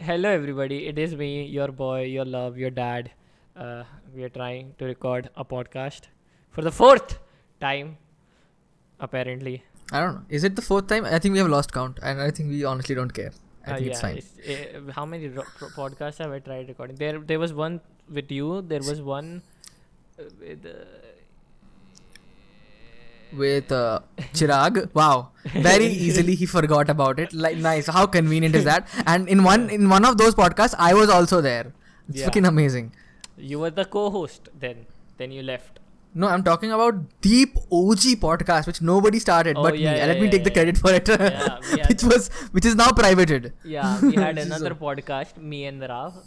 Hello, everybody. It is me, your boy, your love, your dad. We are trying to record a podcast for the fourth time, apparently. I don't know. Is it the fourth time? I think we have lost count, and I think we honestly don't care. I think it's Yeah. fine. How many podcasts have I tried recording? There was one with you. There was one with. With Chirag, wow, very easily he forgot about it. Like, nice. How convenient is that? And in one of those podcasts, I was also there. It's Yeah. fucking amazing. You were the co-host then. Then you left. No, I'm talking about Deep OG podcast, which nobody started but me. Let me take the credit for it. Yeah, we had- which is now privated. Yeah, we had another podcast, me and Rav,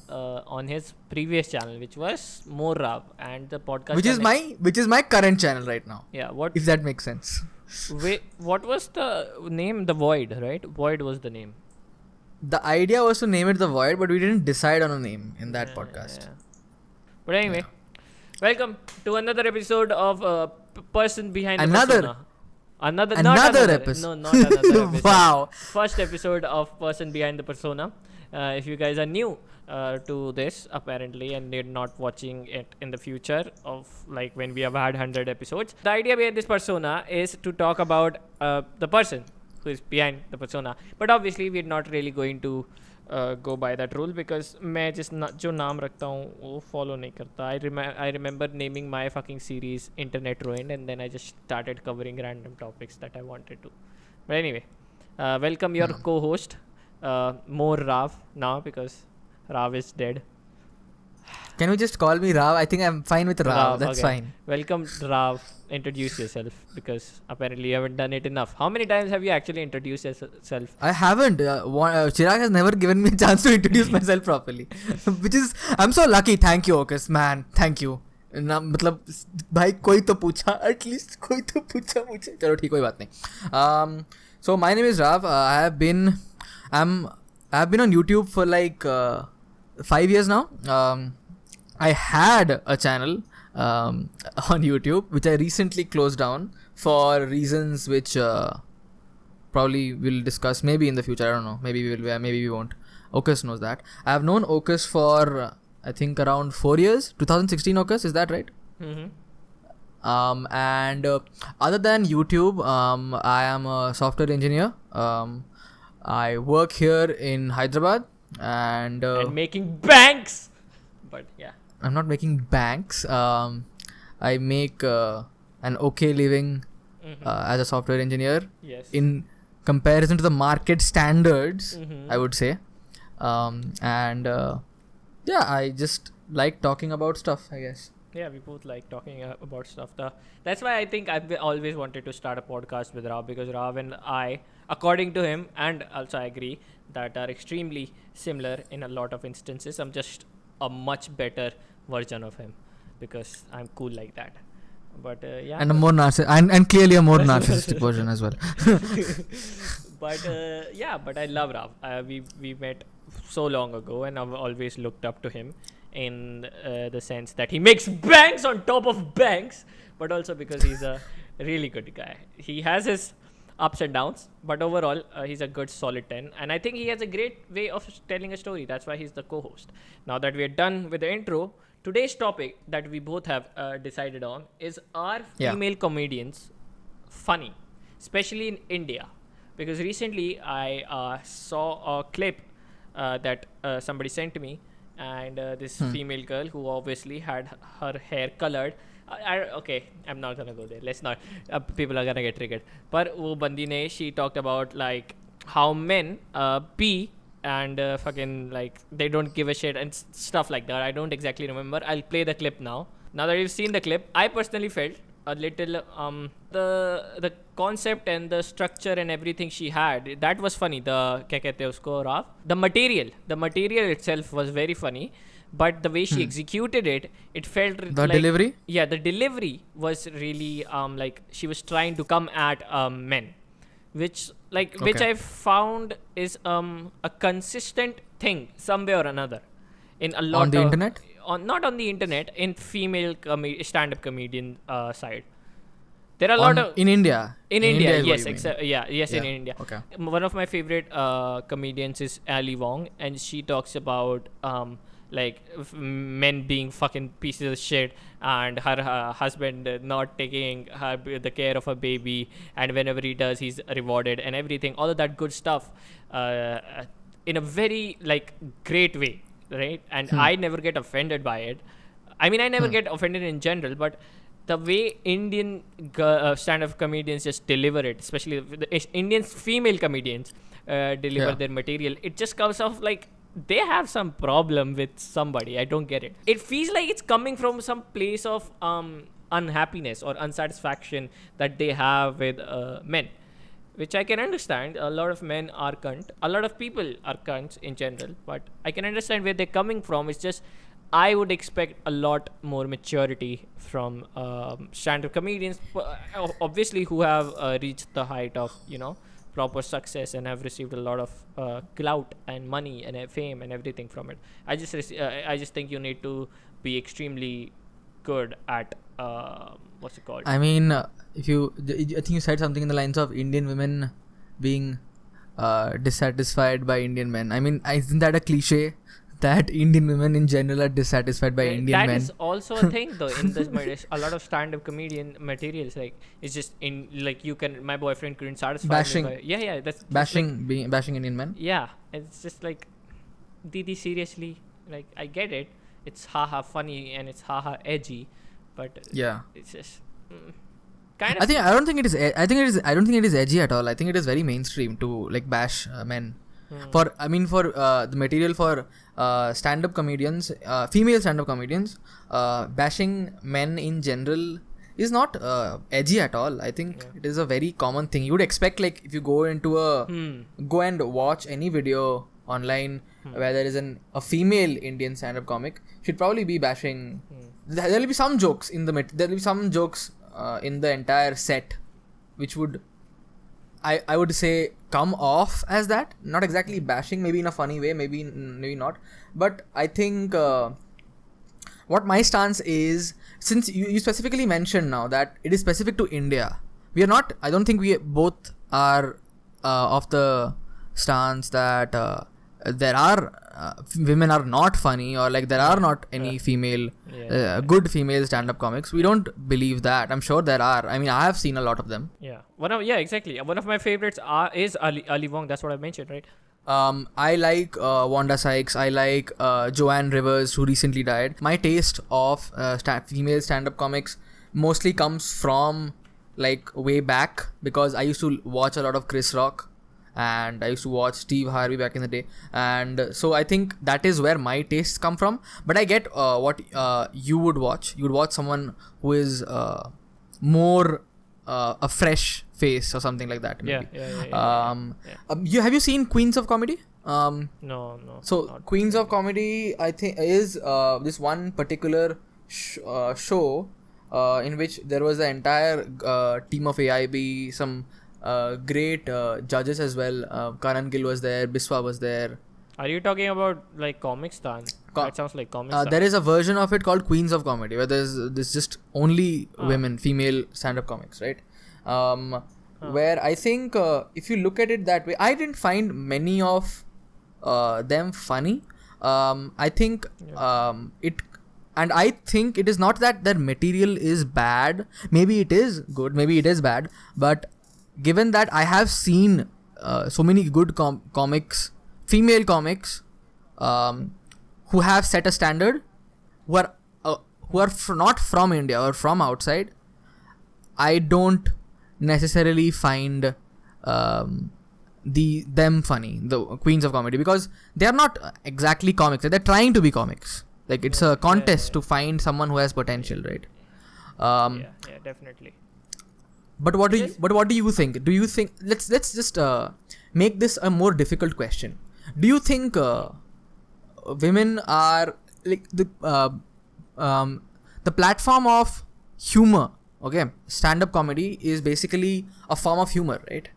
on his previous channel, which was more Rav, and the podcast. Which is my current channel right now. Yeah. What? If that makes sense. Wait, what was the name? The Void, right? Void was the name. The idea was to name it The Void, but we didn't decide on a name in that podcast. Yeah. But anyway, welcome to another episode of Person Behind the Another- Persona. Another episode. No, not another episode. Wow. First episode of Person Behind the Persona. If you guys are new to this, apparently, and you're not watching it in the future of like when we have had 100 episodes, the idea behind this persona is to talk about the person who is behind the persona. But obviously, we're not really going to go by that rule because मैं जो नाम रखता हूँ वो follow नहीं करता. I remember naming my fucking series Internet Ruined, and then I just started covering random topics that I wanted to. But anyway, welcome your co-host, more Rav now because Rav is dead. Can we just call me Rav? I think I'm fine with Rav. That's okay. fine. Welcome, Rav. Introduce yourself because apparently you haven't done it enough. How many times have you actually introduced yourself? I haven't. Chirag has never given me a chance to introduce myself properly. Which is, I'm so lucky. Thank you, Okus. Man, thank you. ना मतलब भाई कोई तो पूछा at least कोई तो पूछा मुझे चलो ठीक कोई बात नहीं so my name is Rav. I have been on YouTube for like 5 years now. I had a channel on YouTube which I recently closed down for reasons which probably we'll discuss maybe in the future. I don't know, maybe we will, maybe we won't. Okus knows that. I have known Okus for I think around 4 years. 2016 Okus, is that right? Mm-hmm. And other than YouTube, I am a software engineer. I work here in Hyderabad and making banks. But yeah. I'm not making banks. I make an okay living as a software engineer Yes. in comparison to the market standards, Mhm. I would say. And yeah, I just like talking about stuff, I guess. Yeah, we both like talking about stuff. That's why I think I've always wanted to start a podcast with Rav because Rav and I, according to him, and also I agree, that are extremely similar in a lot of instances. I'm just a much better version of him because I'm cool like that. But yeah. And a more and clearly a more narcissistic version as well. But yeah, but I love Rav. We met so long ago, and I've always looked up to him in the sense that he makes banks on top of banks, but also because he's a really good guy. He has his ups and downs, but overall he's a good solid 10, and I think he has a great way of telling a story. That's why he's the co-host. Now that we're done with the intro, today's topic that we both have decided on is, are female comedians funny, especially in India? Because recently I saw a clip that somebody sent to me, and this female girl who obviously had her hair colored. Okay, I'm not gonna go there. Let's not. People are gonna get triggered. But wo bandi ne, she talked about like how men pee and fucking like they don't give a shit and stuff like that. I don't exactly remember. I'll play the clip now. Now that you've seen the clip, I personally felt a little the concept and the structure and everything she had, that was funny. The क्या कहते हैं उसको, Rav? The material itself was very funny, but the way she executed it, it felt The like, delivery? Yeah, the delivery was really like she was trying to come at men, which I found is a consistent thing somewhere or another in a lot On the internet? Not on the internet, in female stand-up comedian side. There are a lot of in India. in India, is what yes, you mean. except yes, in Yeah. India. Okay. One of my favorite comedians is Ali Wong, and she talks about like men being fucking pieces of shit, and her husband not taking the care of her baby, and whenever he does, he's rewarded and everything. All of that good stuff, in a very like great way, right? And I never get offended by it. I mean, I never get offended in general, but the way Indian stand-up comedians just deliver it, especially the Indian female comedians deliver Yeah. their material, it just comes off like they have some problem with somebody. I don't get it. It feels like it's coming from some place of unhappiness or unsatisfaction that they have with men, which I can understand. A lot of men are cunt. A lot of people are cunts in general, but I can understand where they're coming from. It's just I would expect a lot more maturity from stand-up comedians, obviously, who have reached the height of proper success and have received a lot of clout and money and fame and everything from it. I just think you need to be extremely good at what's it called? I mean, I think you said something in the lines of Indian women being dissatisfied by Indian men. I mean, isn't that a cliche? That Indian women in general are dissatisfied by Indian men. That is also a thing though in this a lot of stand-up comedian materials, like it's just in like my boyfriend couldn't satisfy Bashing. me by, that's Bashing Indian men. yeah, it's just like, Didi, seriously, like I get it, it's haha funny and it's haha edgy, but Yeah. it's just kind of I don't think it is edgy at all. I think it is very mainstream to like bash men. For the material for stand-up comedians, female stand-up comedians, bashing men in general is not edgy at all. I think it is a very common thing. You would expect, like, if you go into go and watch any video online where there is a female Indian stand-up comic, should probably be bashing. There will be some jokes in there will be some jokes in the entire set which would, I would say, come off as that. Not exactly bashing, maybe in a funny way, maybe not. But I think what my stance is, since you specifically mentioned now that it is specific to India, we are not, I don't think we both are of the stance that there are women are not funny, or like there are not any female good female stand-up comics. We don't believe that. I'm sure there are. I mean, I have seen a lot of them. Exactly. One of my favorites is Ali Wong. That's what I mentioned, right? I like Wanda Sykes. I like Joanne Rivers, who recently died. My taste of female stand-up comics mostly comes from like way back, because I used to watch a lot of Chris Rock, and I used to watch Steve Harvey back in the day, and so I think that is where my tastes come from. But I get what you would watch. You would watch someone who is more a fresh face or something like that. Maybe. Have you seen Queens of Comedy? No. So Queens of Comedy, I think, is this one particular show in which there was the entire team of AIB, some great judges as well. Karan Gill was there, Biswa was there. Are you talking about like Comic Stan? That sounds like Comic Stan. There is a version of it called Queens of Comedy, where there's just only women, female stand-up comics, right? Where I think if you look at it that way, I didn't find many of them funny. I think and I think it is not that their material is bad. Maybe it is good, maybe it is bad, but given that I have seen so many good comics, female comics, who have set a standard, who are not from India or from outside, I don't necessarily find them funny, the Queens of Comedy, because they are not exactly comics. They're trying to be comics. Like, it's a contest to find someone who has potential, right? Definitely. But what do you think? Do you think, let's just make this a more difficult question. Do you think women are like the platform of humor? Okay, stand-up comedy is basically a form of humor, right?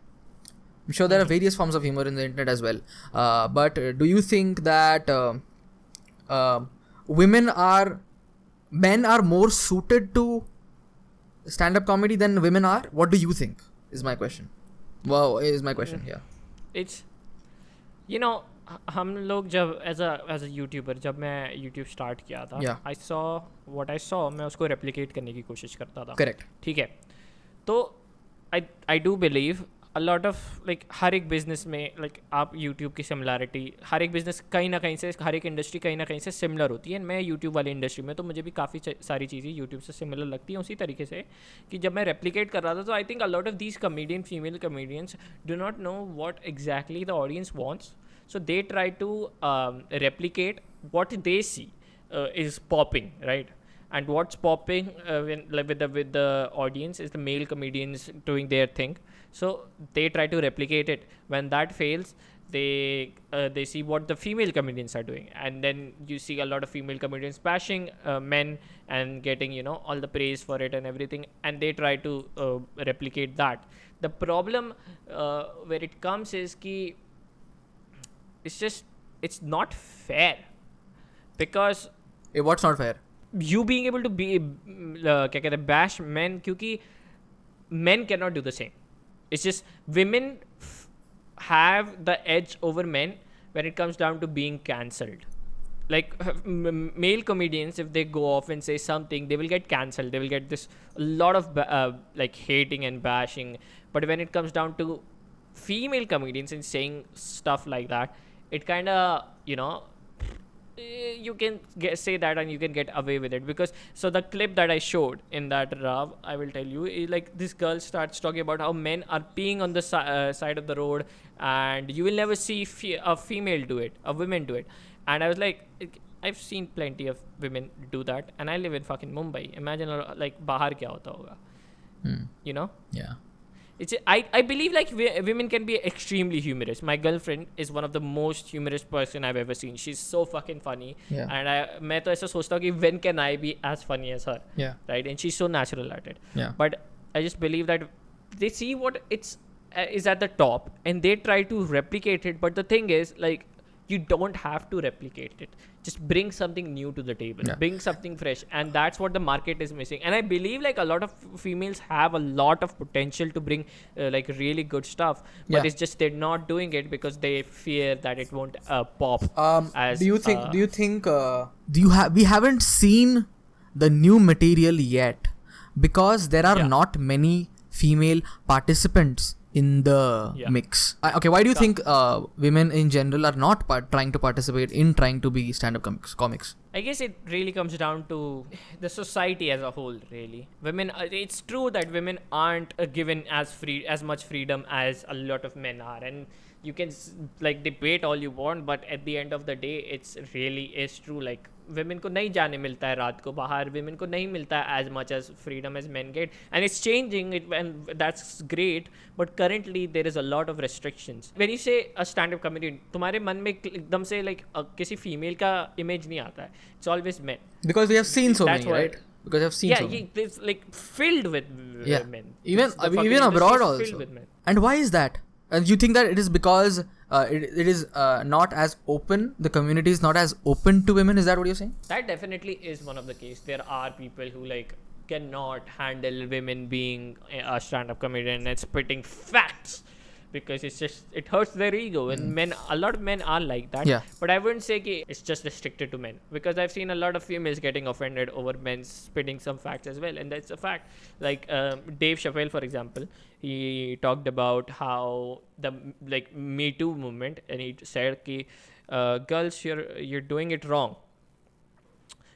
I'm sure there are various forms of humor in the internet as well. But do you think that men are more suited to stand-up comedy than women are? What do you think? Is my question. Wow, is my question. Yeah. It's, you know, हम लोग जब as a YouTuber, जब मैं YouTube start किया था, Yeah. I saw what I saw, मैं उसको replicate करने की कोशिश करता था. Correct. ठीक है. तो I do believe a lot of like हर एक बिजनेस में लाइक आप यूट्यूब की सिमिलरिटी, हर एक बिजनेस कहीं ना कहीं से, हर एक इंडस्ट्री कहीं ना कहीं से सिमिलर होती है. मैं यूट्यूब वाली इंडस्ट्री में, तो मुझे भी काफ़ी सारी चीज़ें यूट्यूब से सिमिलर लगती हैं. उसी तरीके से कि जब मैं रेप्लिकेट कर रहा था, तो I think a lot of these comedian, female comedians do not know what exactly the audience wants. So they try to replicate what they see is popping, right? And what's popping when, like, with the audience is the male comedians doing their thing. So they try to replicate it. When that fails, they see what the female comedians are doing, and then you see a lot of female comedians bashing men and getting, you know, all the praise for it and everything, and they try to replicate that. The problem where it comes is ki it's not fair, because What's not fair? you being able to be क्या कहते हैं, bash men, क्योंकि men cannot do the same. It's just women have the edge over men when it comes down to being cancelled. Like male comedians, if they go off and say something, they will get cancelled. They will get this a lot of like hating and bashing. But when it comes down to female comedians and saying stuff like that, it kind of, you know, you can say that and you can get away with it. Because so the clip that I showed in that Rav, I will tell you, like this girl starts talking about how men are peeing on the side of the road, and you will never see a female do it, a woman do it. And I was like, I've seen plenty of women do that, and I live in fucking Mumbai. Imagine like bahar kya hota hoga, you know? Yeah. It's I believe like women can be extremely humorous. My girlfriend is one of the most humorous person I've ever seen. She's so fucking funny. Yeah. And मैं तो ऐसा सोचता हूँ कि when can I be as funny as her? Yeah. Right? And she's so natural at it. Yeah. But I just believe that they see what it's is at the top, and they try to replicate it. But the thing is, like, you don't have to replicate it. Just bring something new to the table. Yeah. Bring something fresh, and that's what the market is missing. And I believe like a lot of females have a lot of potential to bring like really good stuff, but Yeah. it's just they're not doing it because they fear that it won't pop. As, Do you think we haven't seen the new material yet because there are Yeah. not many female participants in the Yeah. mix. Okay, why do you think women in general are not trying to participate in trying to be stand-up comics? I guess it really comes down to the society as a whole, really. Women, it's true that women aren't given as much freedom as a lot of men are, and you can like debate all you want, but at the end of the day, it's really is true. Like women को नहीं जाने मिलता है रात को बाहर, women को नहीं मिलता है as much as freedom as men get, and it's changing it, and that's great. But currently there is a lot of restrictions. When you say a stand-up comedian, तुम्हारे मन में एकदम से like किसी female का image नहीं आता है. It's always men. Because we have seen so That's many, why- right? Because I've seen so many. it's like filled with Yeah. men. Even The fucking even abroad industry is also. filled with men. And why is that? And you think that it is because it is not as open, the community is not as open to women? Is that what you're saying? That definitely is one of the case. There are people who like cannot handle women being a stand-up comedian and spitting facts, because it's just, it hurts their ego. And men, a lot of men are like that. Yeah. But I wouldn't say ki it's just restricted to men, because I've seen a lot of females getting offended over men spitting some facts as well, and that's a fact. Like Dave Chappelle, for example, he talked about how the like Me Too movement, and he said ki girls, you're doing it wrong.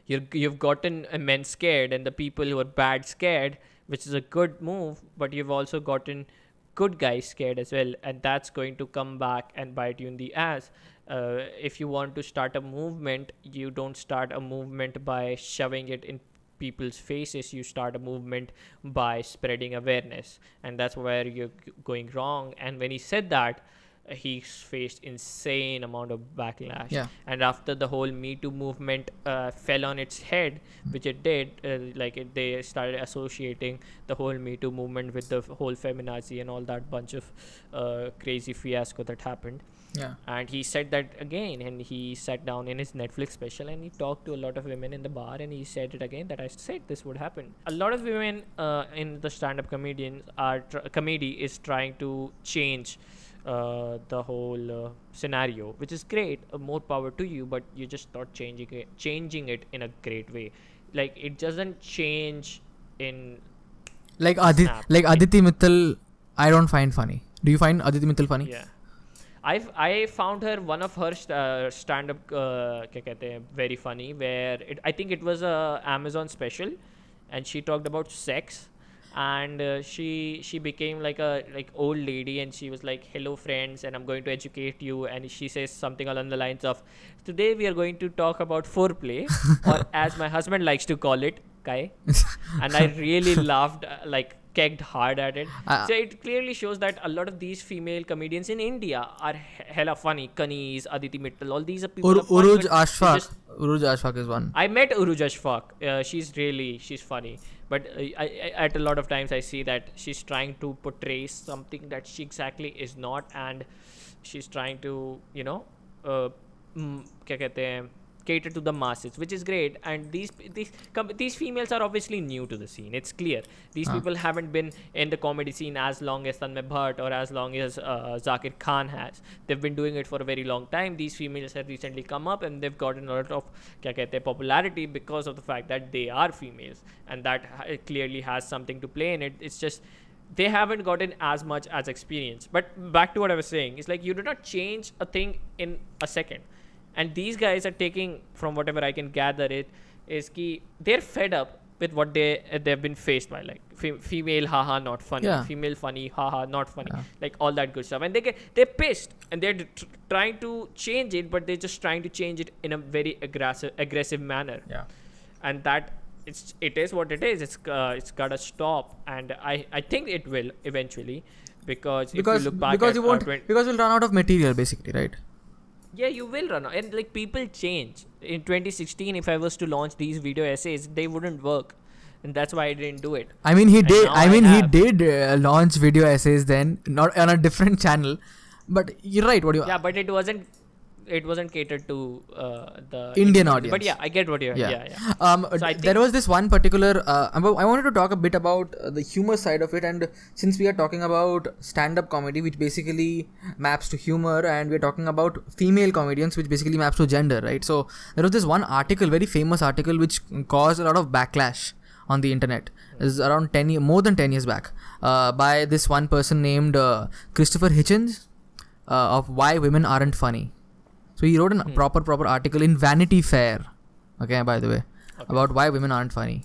You've gotten men scared, and the people who are bad scared, which is a good move, but you've also gotten good guys scared as well, and that's going to come back and bite you in the ass. If you want to start a movement, you don't start a movement by shoving it in people's faces. You start a movement by spreading awareness, and that's where you're going wrong. And when he said that, he faced insane amount of backlash. Yeah. And after the whole Me Too movement fell on its head, which it did, they started associating the whole Me Too movement with the whole feminazi and all that bunch of crazy fiasco that happened. Yeah. And he said that again, and he sat down in his Netflix special and he talked to a lot of women in the bar, and he said it again that I said this would happen. A lot of women in the stand-up comedians comedy is trying to change the whole scenario, which is great. More power to you, but you're just not changing it in a great way. Like, it doesn't change in Like Snap. Aditi Mittal, I don't find funny. Do you find Aditi Mittal funny? Yeah. I found her, one of her stand-up क्या कहते हैं, very funny, where I think it was a Amazon special, and she talked about sex, and she became like a old lady, and she was like, hello friends, and I'm going to educate you, and she says something along the lines of, today we are going to talk about foreplay, or as my husband likes to call it, kai. And I really laughed, like kegged hard at it. So it clearly shows that a lot of these female comedians in India are hella funny. Kanis, Aditi Mittal, all these are people. Uruj Ashfaq. Uruj Ashfaq is one. I met Uruj Ashfaq. She's funny, but I at a lot of times I see that she's trying to portray something that she exactly is not, and she's trying to क्या कहते हैं, cater to the masses, which is great. And these females are obviously new to the scene. It's clear these people haven't been in the comedy scene as long as Tanmay Bhatt or as long as Zakir Khan has. They've been doing it for a very long time. These females have recently come up, and they've gotten a lot of क्या कहते हैं, popularity because of the fact that they are females, and that clearly has something to play in it. It's just they haven't gotten as much as experience. But back to what I was saying, it's like you do not change a thing in a second. And these guys are taking, from whatever I can gather, is ki they're fed up with what they've been faced by, like female haha not funny, female funny haha not funny, like all that good stuff, and they're pissed, and they're trying to change it, but they're just trying to change it in a very aggressive manner. And that it is what it is. It's gotta stop, and I think it will eventually, because if you look back because you'll run out of material basically, right? Yeah, you will run out. And like, people change. In 2016, if I was to launch these video essays, they wouldn't work, and that's why I didn't do it. I mean, he did launch video essays then, not on a different channel, but you're right. Yeah, but it wasn't catered to the Indian audience. But yeah, I get what you're. Yeah. So there was this one particular. I wanted to talk a bit about the humor side of it, and since we are talking about stand-up comedy, which basically maps to humor, and we're talking about female comedians, which basically maps to gender, right? So there was this one article, very famous article, which caused a lot of backlash on the internet. This is around more than 10 years back, by this one person named Christopher Hitchens, of Why Women Aren't Funny. So he wrote a proper article in Vanity Fair, okay, by the way, about why women aren't funny.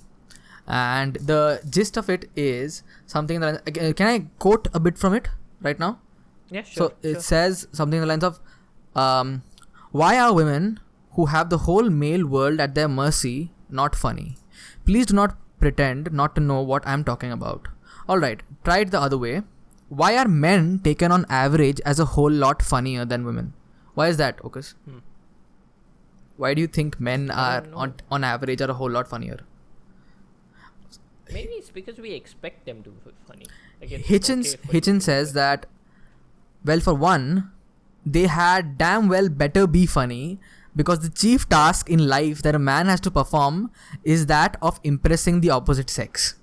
And the gist of it is something that, can I quote a bit from it right now? Yeah, sure. So it says something in the lines of, why are women who have the whole male world at their mercy not funny? Please do not pretend not to know what I'm talking about. Alright, try it the other way. Why are men taken on average as a whole lot funnier than women? Why is that, Okus? Why do you think men are on average are a whole lot funnier? Maybe it's because we expect them to be funny. Like, Hitchens says that, well, for one, they had damn well better be funny, because the chief task in life that a man has to perform is that of impressing the opposite sex.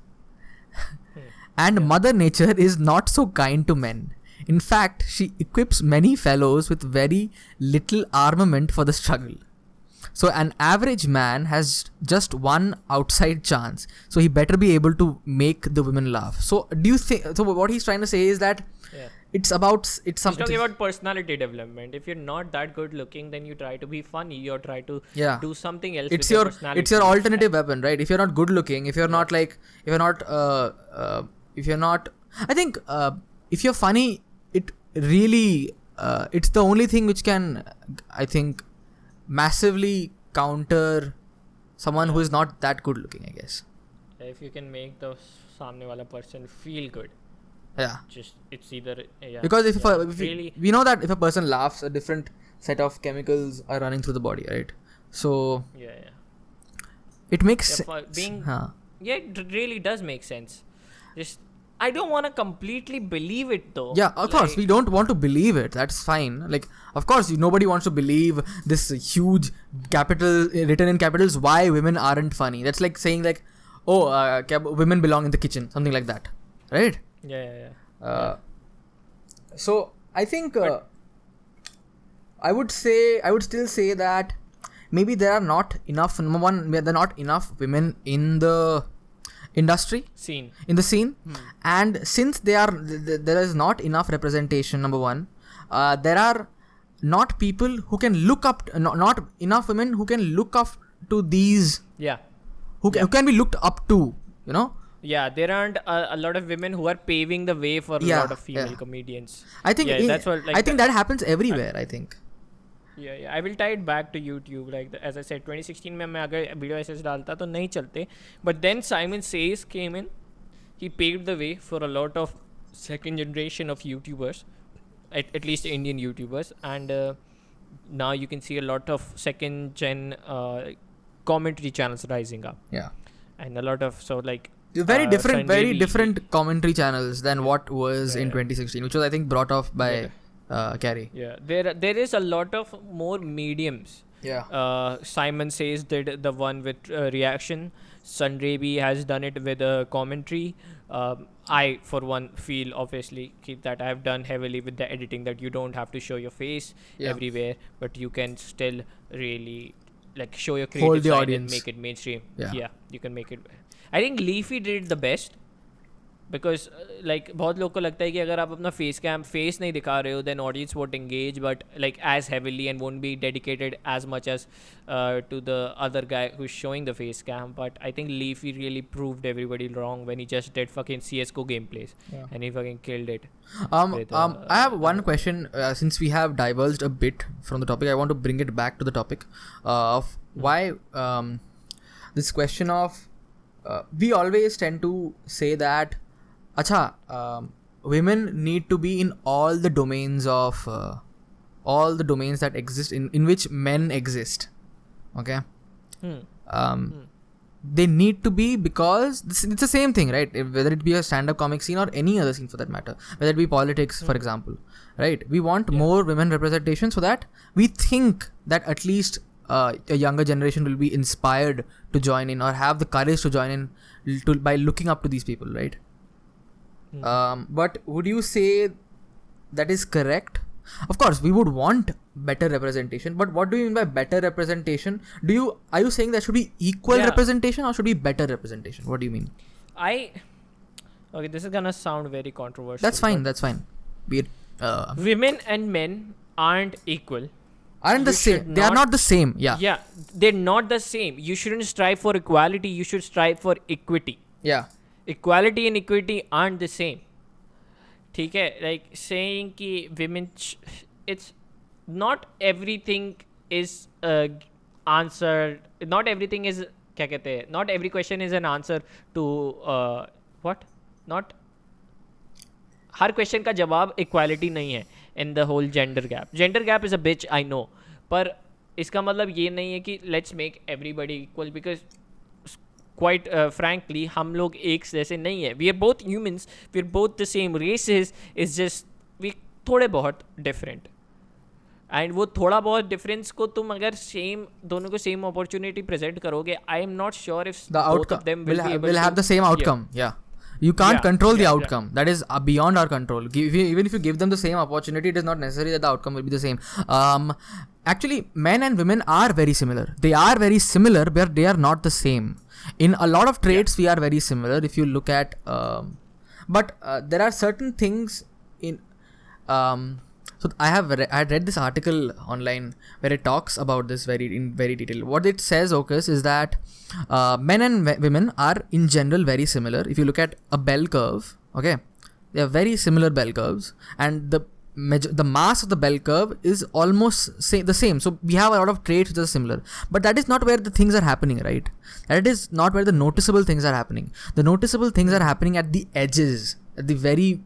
And Mother Nature is not so kind to men. In fact, she equips many fellows with very little armament for the struggle. So an average man has just one outside chance. So he better be able to make the women laugh. So do you think? So what he's trying to say is that it's something. He's talking about personality development. If you're not that good looking, then you try to be funny or try to do something else. It's your alternative weapon, right? If you're not good looking, if you're not, I think if you're funny, it really it's the only thing which can, I think, massively counter someone who is not that good looking, I guess. If you can make the samne wala person feel good, just it's either because if we know that if a person laughs, a different set of chemicals are running through the body, right? So it makes it really does make sense. Just I don't want to completely believe it though. Yeah, of course, we don't want to believe it. That's fine. Like, of course, nobody wants to believe this huge capital written in capitals why women aren't funny. That's like saying like, oh, women belong in the kitchen, something like that, right? Yeah. So I think I would still say that maybe there are not enough. Number one, there are not enough women in the industry. In the scene, and since there is not enough representation, number one, there are not people who can look up, not enough women who can look up to these, who can be looked up to, you know. Yeah, there aren't a lot of women who are paving the way for a lot of female comedians. I think that's what, like, I think that happens everywhere. I think. Yeah, I will tie it back to YouTube. Like as I said, 2016 में मैं अगर video essays डालता तो नहीं चलते. But then Simon Says came in. He paved the way for a lot of second generation of YouTubers, at least Indian YouTubers, and now you can see a lot of second gen commentary channels rising up. Yeah, and a lot of very different commentary channels than what was in 2016, which was I think brought off by. Carrie. Yeah, there is a lot of more mediums. Yeah. Simon Says did the one with reaction. Sunraby has done it with commentary. I, for one, feel obviously that I have done heavily with the editing, that you don't have to show your face everywhere, but you can still really like show your creative hold the side audience and make it mainstream. Yeah, you can make it. I think Leafy did it the best. Because like बहुत लोग को लगता है कि अगर आप अपना face नहीं दिखा रहे हो then audience won't engage but like as heavily and won't be dedicated as much as to the other guy who is showing the face cam but I think Leafy really proved everybody wrong when he just did fucking CS:GO gameplays and he fucking killed it. I have one question since we have diverged a bit from the topic. I want to bring it back to the topic of why this question of we always tend to say that women need to be in all the domains of all the domains that exist in which men exist. Okay. They need to be because it's the same thing, right? Whether it be a stand-up comic scene or any other scene for that matter, whether it be politics, for example, right? We want more women representation so that we think that at least a younger generation will be inspired to join in or have the courage to join in by looking up to these people, right? But would you say that is correct? Of course, we would want better representation, but what do you mean by better representation? Are you saying there should be equal representation or should be better representation? What do you mean? Okay, this is gonna sound very controversial. That's fine. Women and men aren't equal. Aren't the same? They are not the same. Yeah, they're not the same. You shouldn't strive for equality. You should strive for equity. Yeah. Equality and equity aren't the same. ठीक है, like saying कि women, it's not everything is answered. Not everything is क्या कहते हैं? Not every question is an answer to what? Not her question का जवाब equality नहीं है in the whole gender gap. Gender gap is a bitch, I know. पर इसका मतलब ये नहीं है कि let's make everybody equal because quite frankly हम लोग एक जैसे नहीं है. We are both humans, we are both the same races, it's just we थोड़े बहुत different. एंड वो थोड़ा बहुत डिफरेंस को तुम अगर दोनों को सेम अपॉर्चुनिटी प्रेजेंट करोगे, I am not sure if the outcome will have the same outcome. You can't control the outcome. That is beyond our control. Even if you give them the same opportunity, it is not necessary that the outcome will be the same. Actually, men and women are very similar. They are very similar, but they are not the same. In a lot of traits, we are very similar. If you look at, but there are certain things in. So I had read this article online where it talks about this in very detail. What it says, Okus, is that men and women are in general very similar. If you look at a bell curve, okay, they are very similar bell curves, and the mass of the bell curve is almost the same. So we have a lot of traits which are similar, but that is not where the things are happening, right? That is not where the noticeable things are happening. The noticeable things are happening at the edges, at the very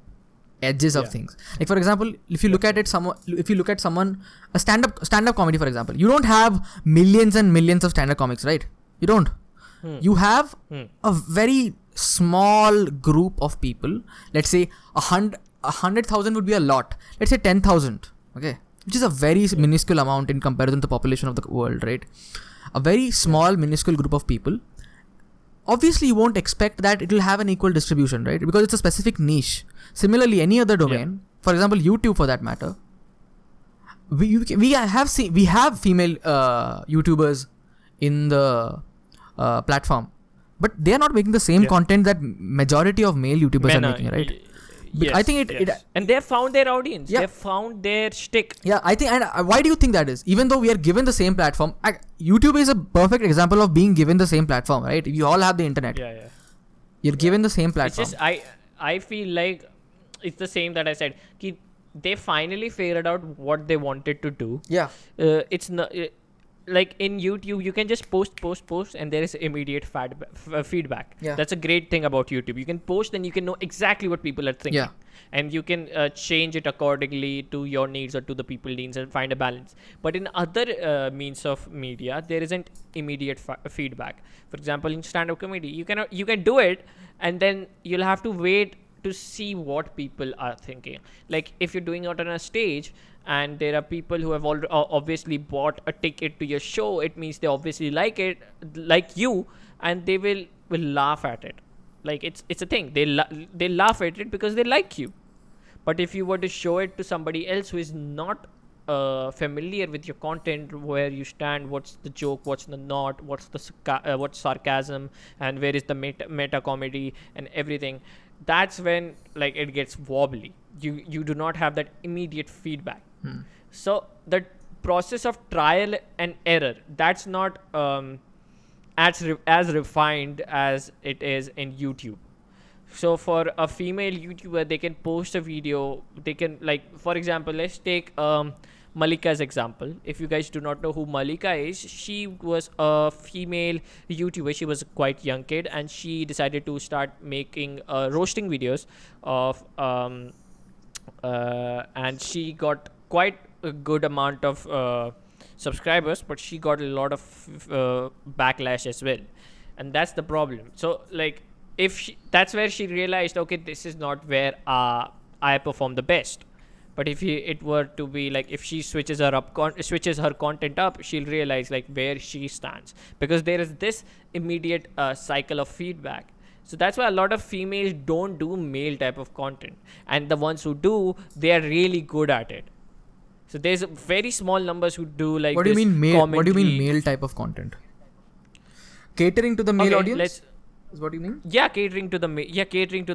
edges of things. Like for example, if you look at someone, a stand-up comedy, for example, you don't have millions and millions of stand-up comics, right? You don't. You have a very small group of people, let's say 100,000 would be a lot. Let's say 10,000, okay, which is a very minuscule amount in comparison to the population of the world, right? A very small minuscule group of people. Obviously, you won't expect that it will have an equal distribution, right? Because it's a specific niche. Similarly, any other domain, for example, YouTube for that matter, we have female YouTubers in the platform, but they are not making the same content that majority of male YouTubers are making, right? Yes, I think it and they have found their audience. Yeah. They have found their shtick. Yeah, I think, and why do you think that is? Even though we are given the same platform, YouTube is a perfect example of being given the same platform, right? You all have the internet. Yeah. You're given the same platform. It's just I feel like it's the same that I said. They finally figured out what they wanted to do. Yeah. It's not like in YouTube you can just post and there is immediate feedback. Yeah. That's a great thing about YouTube. You can post and you can know exactly what people are thinking. Yeah. And you can change it accordingly to your needs or to the people's needs and find a balance. But in other means of media, there isn't immediate feedback. For example, in stand-up comedy, you can do it and then you'll have to wait to see what people are thinking. Like if you're doing it on a stage and there are people who have obviously bought a ticket to your show, it means they obviously like it, like you, and they will laugh at it. Like it's a thing. They laugh at it because they like you. But if you were to show it to somebody else who is not familiar with your content, where you stand, what's the joke, what's the not, what's sarcasm, and where is the meta comedy and everything, that's when like it gets wobbly. You do not have that immediate feedback. So the process of trial and error, that's not as refined as it is in YouTube. So for a female YouTuber, they can post a video, they can, like, for example, let's take Malika's example. If you guys do not know who Malika is, she was a female YouTuber. She was a quite young kid and she decided to start making roasting videos of and she got quite a good amount of subscribers, but she got a lot of backlash as well, and that's the problem. So like that's where she realized, okay, this is not where I perform the best. But if it were to be like, if she switches her content up, she'll realize like where she stands, because there is this immediate cycle of feedback. So that's why a lot of females don't do male type of content, and the ones who do, they are really good at it. So there's very small numbers who do like. What do you mean male? What do you mean male type of content? Catering to the male audience? Is what you mean? Yeah, catering to the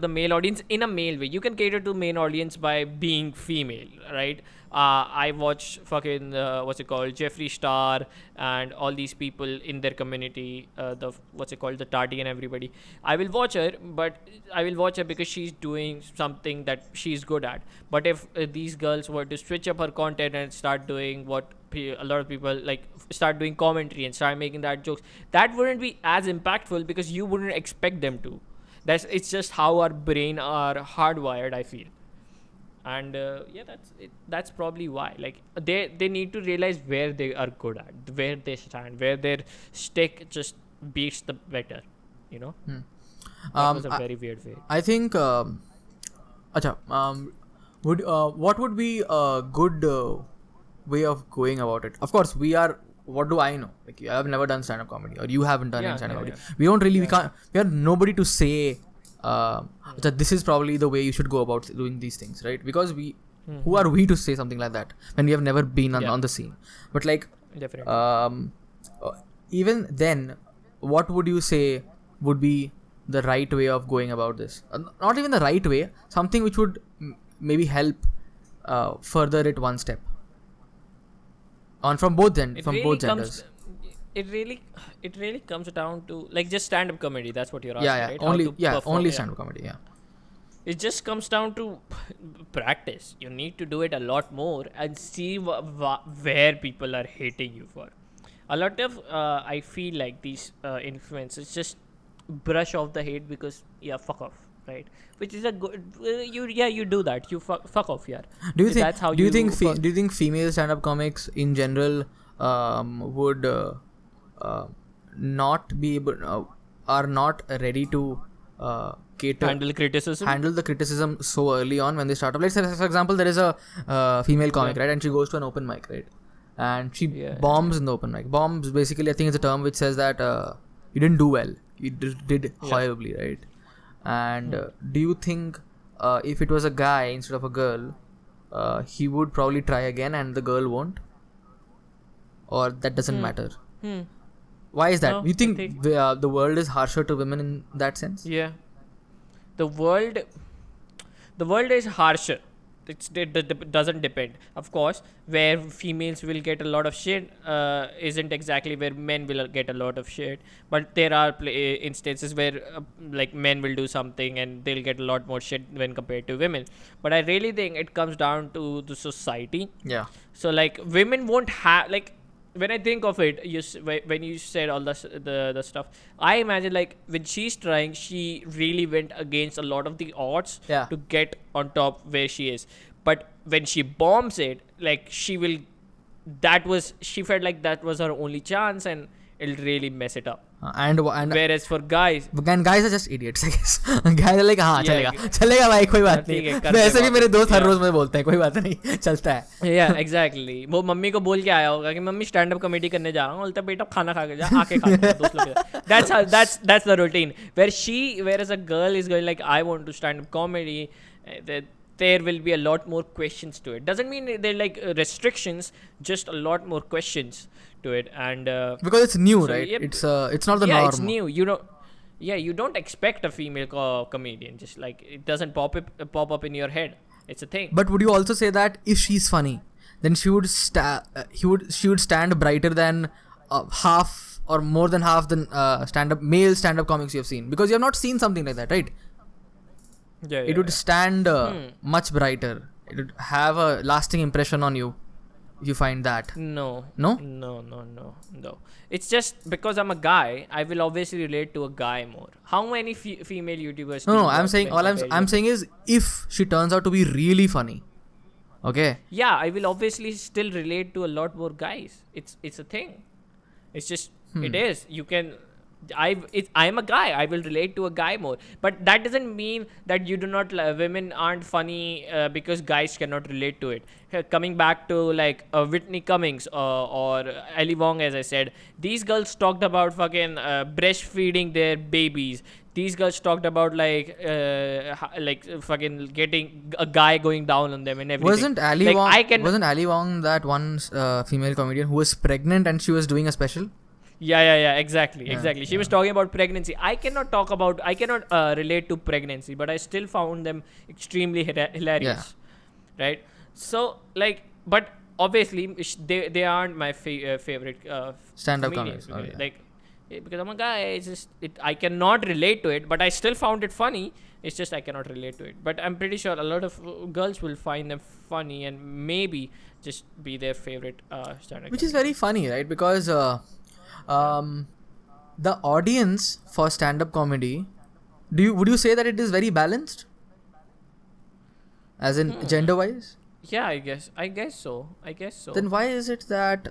male audience in a male way. You can cater to male audience by being female, right? I watch fucking Jeffree Star and all these people in their community, the Tati and everybody. I will watch her, but I will watch her because she's doing something that she's good at. But if these girls were to switch up her content and start doing what a lot of people like, start doing commentary and start making that jokes, that wouldn't be as impactful because you wouldn't expect them to. It's just how our brain are hardwired, I feel. And that's probably why, like, they need to realize where they are good at, where they stand, where their stick just beats the better, you know. That was a very weird way. I think what would be a good way of going about it? Of course, what do I know? Like, I have never done stand-up comedy, or you haven't done any stand-up comedy. We don't really, we are nobody to say that this is probably the way you should go about doing these things, right? Because who are we to say something like that when we have never been on the scene? But like, definitely. Even then, what would you say would be the right way of going about this? Not even the right way, something which would maybe help further it one step. From both genders. It really comes down to like just stand-up comedy. That's what you're asking, right? Only stand-up comedy. Yeah. It just comes down to practice. You need to do it a lot more and see where people are hating you for. A lot of I feel like these influencers just brush off the hate because fuck off, right? Which is a good you do that. You fuck off, yeah. Do you think female stand-up comics in general would not be able, are not ready to cater Handle criticism. handle the criticism so early on when they start up. Let's say, for example, there is a female comic, right, and she goes to an open mic, right, and she bombs in the open mic. Bombs, basically, I think it's a term which says that you didn't do well, you did horribly, right? And do you think if it was a guy instead of a girl, he would probably try again and the girl won't, or that doesn't matter? Why is that? No, You I think think- the world is harsher to women in that sense? Yeah. The world is harsher. It doesn't depend. Of course, where females will get a lot of shit isn't exactly where men will get a lot of shit. But there are instances where like men will do something and they'll get a lot more shit when compared to women. But I really think it comes down to the society. Yeah. So like women won't have like, when I think of it, when you said all the stuff, I imagine like when she's trying, she really went against a lot of the odds Yeah. to get on top where she is. But when she bombs it, like she felt like that was her only chance, and it'll really mess it up. And Whereas for guys, guys are just idiots, I guess. Guys are like, हाँ Yeah, चलेगा भाई, कोई बात ठीक है, नहीं. करते वैसे भी बात. मेरे दोस्त हर Yeah. रोज मुझे बोलते हैं कोई बात नहीं, चलता है. yeah, exactly. वो मम्मी को बोल के आया होगा कि मम्मी स्टैंड अप कॉमेडी करने जा रहा हूँ. बोलता बेटा खाना खा के जा, आके खा के जा, दोस्त लोग के साथ. That's the routine. Whereas a girl is going like, I want to stand up comedy, there will be a lot more questions to it. Doesn't mean they're like restrictions, just a lot more questions to it. And Because it's new, So, right? yep. It's not the norm. it's new. You don't expect a female comedian. Just like it doesn't pop up in your head. It's a thing. But would you also say that if she's funny, then she would she would stand brighter than half or more than half the male stand-up comics you have seen? Because you have not seen something like that, right? yeah, It would stand much brighter. It would have a lasting impression on you. You find that? No. No? No. It's just because I'm a guy, I will obviously relate to a guy more. How many female YouTubers? do No. you I'm watch saying when all I'm comparing? saying is if she turns out to be really funny, okay. Yeah, I will obviously still relate to a lot more guys. It's a thing. It's just it is. You can. I'm a guy. I will relate to a guy more. But that doesn't mean that you do not. Women aren't funny because guys cannot relate to it. Coming back to like Whitney Cummings or Ellie Wong, as I said, these girls talked about fucking breastfeeding their babies. These girls talked about like fucking getting a guy going down on them and everything. Wasn't Ali like, Wong? Wasn't Ali Wong that one female comedian who was pregnant and she was doing a special? Yeah, exactly. She was talking about pregnancy. I cannot relate to pregnancy, but I still found them extremely hilarious. Right? So, like, but obviously, they aren't my favorite Stand-up comedians. comedians. Oh, yeah. Like, because I'm a guy, it's just, I cannot relate to it, but I still found it funny. It's just I cannot relate to it. But I'm pretty sure a lot of girls will find them funny and maybe just be their favorite stand-up. Which is very funny, right? Because the audience for stand-up comedy, would you say that it is very balanced, as in gender-wise? Yeah, I guess so. Then why is it that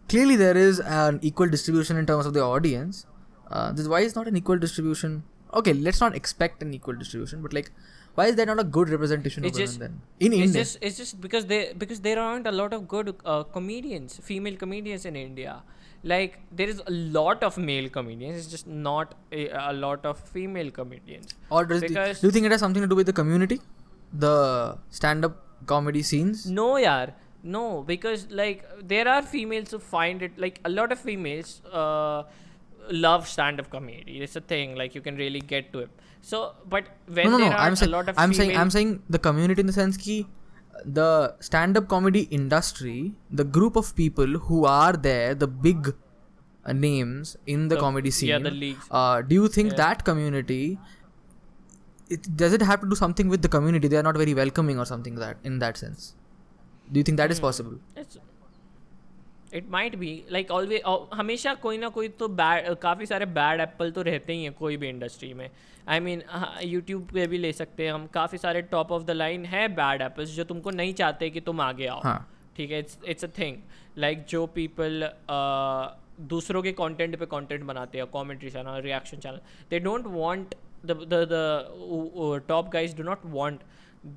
clearly there is an equal distribution in terms of the audience? Why is not an equal distribution? Okay, let's not expect an equal distribution, but like, why is there not a good representation of women then in India? It's just because there aren't a lot of good female comedians in India. Like there is a lot of male comedians. It's just not a lot of female comedians. Or do you think it has something to do with the community, the stand-up comedy scenes? No, yaar. No, because like there are females who find it, like a lot of females love stand-up comedy. It's a thing, like you can really get to it. So, but when there are a lot of I'm saying the community in the sense ki the stand-up comedy industry, the group of people who are there, the big names in the comedy scene. Yeah, the leagues. Do you think that community, does it have to do something with the community? They are not very welcoming or something in that sense. Do you think that is possible? It might be like always. हमेशा कोई ना कोई तो काफ़ी सारे bad apple तो रहते ही हैं कोई भी इंडस्ट्री में. I mean YouTube पे भी ले सकते हैं हम. काफ़ी सारे top of the line है bad apples जो तुमको नहीं चाहते कि तुम आगे आओ. ठीक है, it's a thing. Like जो people दूसरों के कंटेंट पे कंटेंट बनाते हैं, commentary channel, reaction channel. They don't want the top guys do not want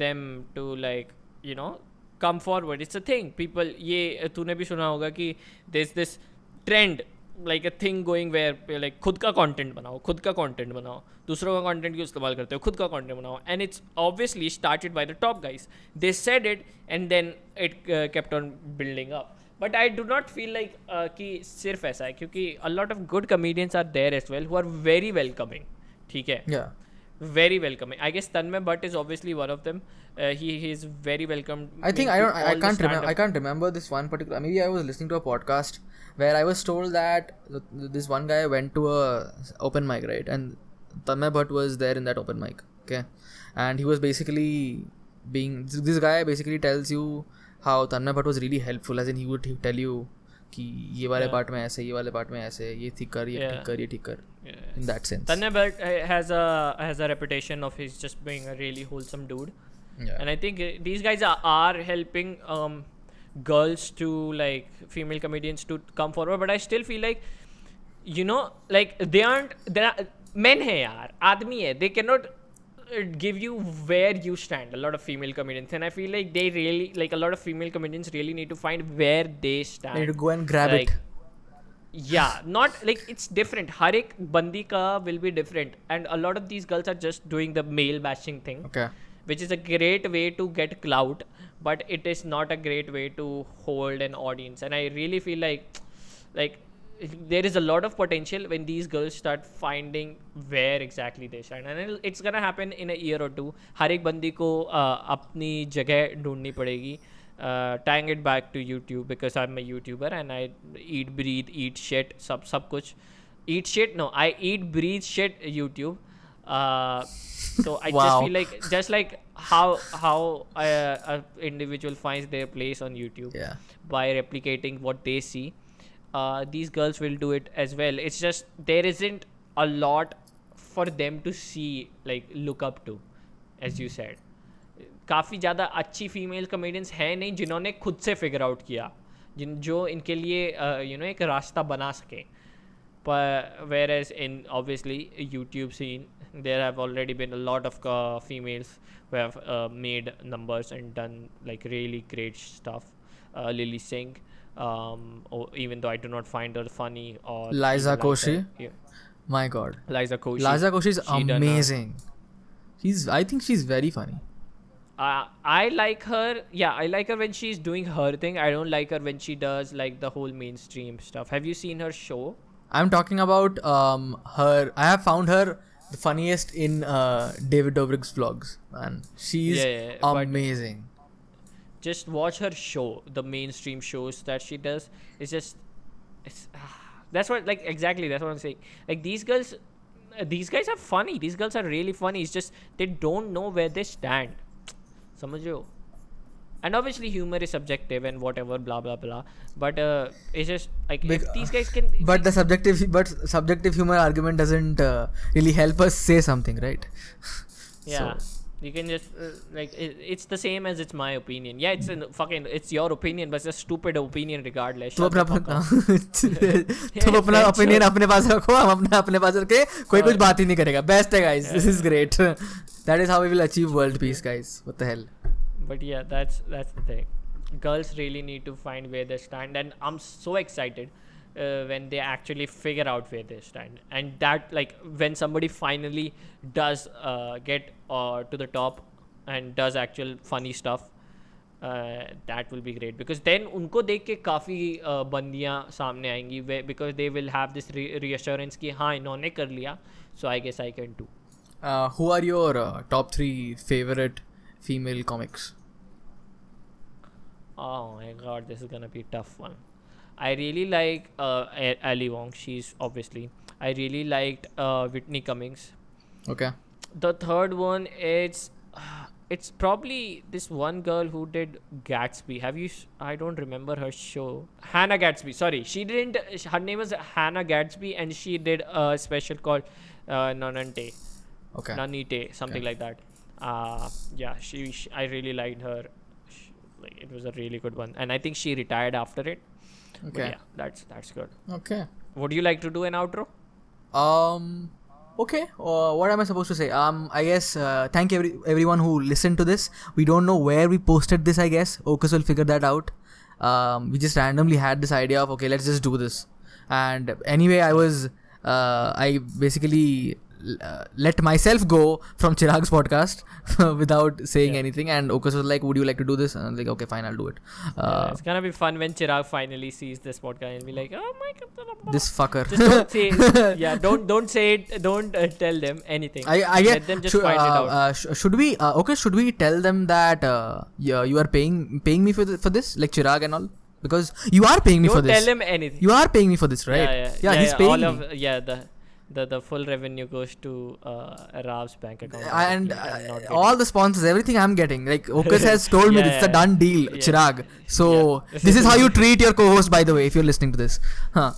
them to like you know come forward. It's a thing. People, ये तूने भी सुना होगा कि there's this trend like a thing going where like खुद का content बनाओ, दूसरों का content क्यों इस्तेमाल करते हो, खुद का content बनाओ. And it's obviously started by the top guys. They said it and then it kept on building up. But I do not feel like कि सिर्फ ऐसा है, क्योंकि a lot of good comedians are there as well who are very welcoming. ठीक है. Yeah. Very welcoming. I guess Tanmay Bhatt is obviously one of them. He is very welcome. I think I can't remember this one particular. Maybe I was listening to a podcast where I was told that this one guy went to a open mic, right? And Tanmay Bhatt was there in that open mic. Okay, and he was basically this guy basically tells you how Tanmay Bhatt was really helpful, as in he would tell you कि ये वाले part में ऐसे, ये वाले part में ऐसे, ये ठीक कर, ये ठीक कर. In that sense, Tanmay Bhatt has a reputation of his just being a really wholesome dude. Yeah. And I think these guys are helping girls to like female comedians to come forward, but I still feel like like they are men hai yaar, aadmi hai, they cannot give you where you stand. A lot of female comedians, and I feel like they really like a lot of female comedians really need to find where they stand. They need to go and grab it. Yeah, not like it's different. Har ek bandi ka will be different, and a lot of these girls are just doing the male bashing thing. Okay. Which is a great way to get clout, but it is not a great way to hold an audience. And I really feel like there is a lot of potential when these girls start finding where exactly they shine, and it's gonna happen in a year or two. हर एक बंदी को अपनी जगह ढूंढनी पड़ेगी. Tying it back to YouTube, because I'm a YouTuber and I eat, breathe, eat shit, सब कुछ. Eat shit? No, I eat, breathe shit YouTube. So I just feel like just like how a individual finds their place on YouTube by replicating what they see, these girls will do it as well. It's just there isn't a lot for them to see, like look up to, as you said. काफ़ी ज़्यादा अच्छी female comedians हैं नहीं जिन्होंने खुद से figure out किया, जो इनके लिए एक रास्ता बना सके. पर whereas in obviously YouTube scene there have already been a lot of females who have made numbers and done like really great stuff. Lily Singh, even though I do not find her funny, or Liza Koshy. My God, Liza Koshy is amazing. I think she's very funny. I like her. Yeah, I like her when she's doing her thing. I don't like her when she does like the whole mainstream stuff. Have you seen her show? I'm talking about her. I have found her the funniest in David Dobrik's vlogs. Man, she's amazing. Just watch her show. The mainstream shows that she does. That's what, like, exactly. That's what I'm saying. Like, these guys are funny. These girls are really funny. It's just they don't know where they stand. समझ रहे हो? And obviously humor is subjective and whatever, blah blah blah. But it's just like if these guys can. But the subjective humor argument doesn't really help us say something, right? Yeah, so. You can just it's the same as it's my opinion. Yeah, it's your opinion, but it's a stupid opinion regardless. तुम अपना opinion अपने पास रखो, हम अपने पास रखे, कोई कुछ बात ही नहीं करेगा. Best है guys, this is great. That is how we will achieve world peace, guys. What the hell? But yeah, that's the thing. Girls really need to find where they stand, and I'm so excited when they actually figure out where they stand, and that like when somebody finally does get to the top and does actual funny stuff, that will be great, because then उनको देख के काफ़ी बंदियाँ सामने आएंगी, because they will have this reassurance कि हाँ इन्होंने कर लिया, so I guess I can too. Who are your top 3 favorite female comics? Oh my God, this is gonna be a tough one. I really like Ali Wong. She's obviously. I really liked Whitney Cummings. Okay. The third one it's probably this one girl who did Gatsby. I don't remember her show. Hannah Gatsby. Sorry, she didn't. Her name was Hannah Gatsby, and she did a special called Nanante. Okay. Nanite, something like that. Yeah, I really liked her. It was a really good one, and I think she retired after it. But Okay. yeah, that's good. Okay. Would you like to do an outro? Okay. What am I supposed to say? I guess thank everyone who listened to this. We don't know where we posted this. I guess Ocus will figure that out. We just randomly had this idea of okay, let's just do this. And anyway, I basically let myself go from Chirag's podcast without saying anything. And Ocus was like, "Would you like to do this?" And I was like, "Okay, fine, I'll do it." It's gonna be fun when Chirag finally sees this podcast and be like, "Oh my god, This fucker. Just don't say, yeah, don't say it. Don't tell them anything. I get. Let them just find it out. Should we? Okay, should we tell them that you are paying me for this, like Chirag and all? Because you are paying me for Don't this. tell them anything. You are paying me for this, right? Yeah, he's paying all me. of the full revenue goes to Rav's bank account. And directly. I'm not getting all the sponsors, everything I'm getting. Like Ocus has told me this is a done deal, Yeah. Chirag. So Yeah. this is how you treat your co-host, by the way, if you're listening to this. Huh.